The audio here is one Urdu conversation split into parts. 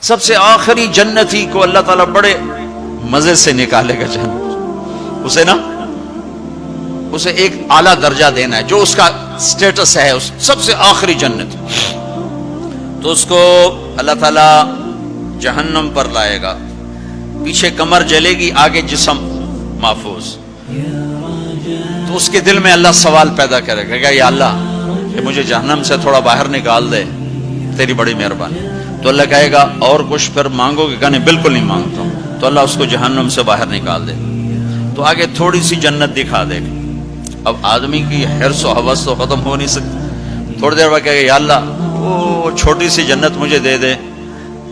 سب سے آخری جنتی کو اللہ تعالیٰ بڑے مزے سے نکالے گا جنت، اسے ایک اعلیٰ درجہ دینا ہے جو اس کا سٹیٹس ہے، اس سب سے آخری جنت، تو اس کو اللہ تعالیٰ جہنم پر لائے گا، پیچھے کمر جلے گی، آگے جسم محفوظ، تو اس کے دل میں اللہ سوال پیدا کرے گا کہ یا اللہ کہ مجھے جہنم سے تھوڑا باہر نکال دے، تیری بڑی مہربانی۔ تو اللہ کہے گا اور کچھ پھر مانگو گے؟ کہنے بالکل نہیں مانگتا ہوں۔ تو اللہ اس کو جہنم سے باہر نکال دے، تو آگے تھوڑی سی جنت دکھا دے گا۔ اب آدمی کی حرص و حوث تو ختم ہو نہیں سکتی، تھوڑی دیر بعد کہے گا یا اللہ وہ چھوٹی سی جنت مجھے دے دے،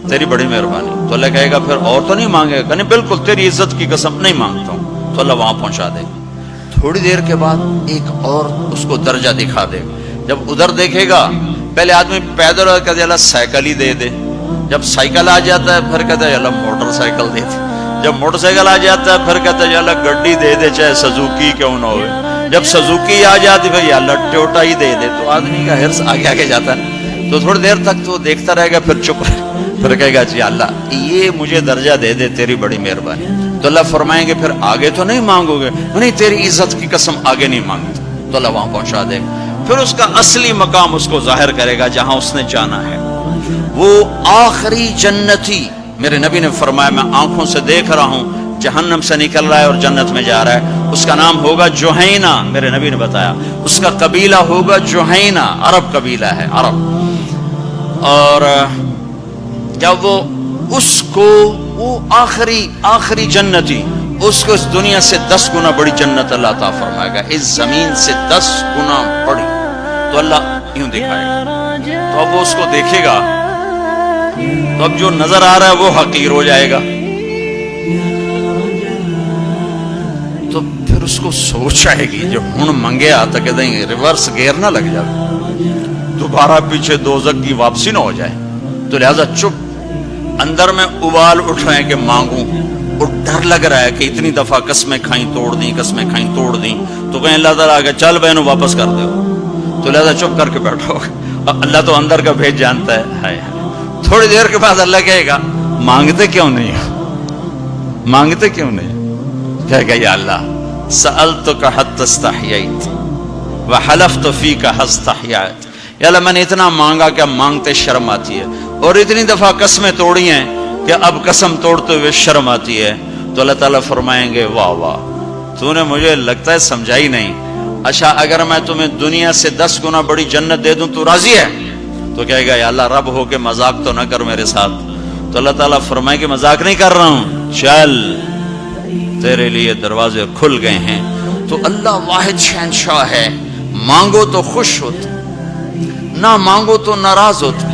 تیری بڑی مہربانی۔ تو اللہ کہے گا پھر اور تو نہیں مانگے گا؟ کہنے بالکل، تیری عزت کی قسم نہیں مانگتا ہوں۔ تو اللہ وہاں پہنچا دے گا۔ تھوڑی دیر کے بعد ایک اور اس کو درجہ دکھا دے گا۔ جب ادھر دیکھے گا، پہلے آدمی پیدل اور کہتے اللہ سائیکل ہی دے دے، جب سائیکل آ جاتا ہے پھر کہتا ہے اللہ موٹر سائیکل دے دے، جب موٹر سائیکل آ جاتا ہے پھر کہتا ہے اللہ گڈی دے دے چاہے سزوکی کیوں نہ ہوئے، جب سزوکی آ جاتی پھر اللہ ٹوٹا ہی دے دے۔ تو آدمی کا حرص آگے آگے جاتا ہے، تو تھوڑی دیر تک تو دیکھتا رہے گا، پھر چپ پھر کہے گا جی اللہ یہ مجھے درجہ دے دے، تیری بڑی مہربانی۔ تو اللہ فرمائیں گے پھر آگے تو نہیں مانگو گے؟ نہیں، تیری عزت کی قسم آگے نہیں مانگتا۔ تو اللہ وہاں پہنچا دے گا، پھر اس کا اصلی مقام اس کو ظاہر کرے گا جہاں اس نے جانا ہے۔ وہ آخری جنتی، میرے نبی نے فرمایا میں آنکھوں سے دیکھ رہا ہوں، جہنم سے نکل رہا ہے اور جنت میں جا رہا ہے، اس کا نام ہوگا جوہینہ، میرے نبی نے بتایا، اس کا قبیلہ ہوگا جوہینہ، عرب قبیلہ ہے، عرب۔ اور جب وہ اس کو وہ آخری جنتی، اس کو اس دنیا سے 10 گنا بڑی جنت اللہ عطا فرمائے گا، اس زمین سے 10 گنا بڑی۔ تو اللہ یوں دکھائے گا، تو اب وہ اس کو دیکھے گا، تو اب جو نظر آ رہا ہے وہ حقیر ہو جائے گا۔ تو پھر اس کو سوچ آئے گی جو ہن منگے آتا کہ دیں ریورس گیئر نہ لگ جائے، دوبارہ پیچھے دوزخ کی واپسی نہ ہو جائے۔ تو لہذا چپ، اندر میں ابال اٹھ رہے ہیں کہ مانگوں، اور ڈر لگ رہا ہے کہ اتنی دفعہ قسمیں کھائیں توڑ دیں، قسمیں کھائیں توڑ دیں، تو کہیں اللہ تعالیٰ آگے چل بہنوں واپس کر دو، تو لہذا چپ کر کے بیٹھو، اللہ تو اندر کا بھیج جانتا ہے۔ تھوڑی دیر کے بعد اللہ کہے گا مانگتے کیوں نہیں، مانگتے کیوں نہیں؟ کہے گا یا اللہ سألتک حتی استحییت وحلفت فیک حتی استحییت، یا اللہ میں نے اتنا مانگا کہ مانگتے شرم آتی ہے، اور اتنی دفعہ قسمیں توڑی ہیں کہ اب قسم توڑتے ہوئے شرم آتی ہے۔ تو اللہ تعالیٰ فرمائیں گے واہ واہ، تو نے مجھے لگتا ہے سمجھائی نہیں، اچھا اگر میں تمہیں دنیا سے 10 گنا بڑی جنت دے دوں تو راضی ہے؟ تو کہے گا یا اللہ رب ہو کے مذاق تو نہ کر میرے ساتھ۔ تو اللہ تعالیٰ فرمائے کہ مذاق نہیں کر رہا ہوں، چل تیرے لیے دروازے کھل گئے ہیں۔ تو اللہ واحد شہنشاہ ہے، مانگو تو خوش ہوتا، نہ مانگو تو ناراض ہوتا۔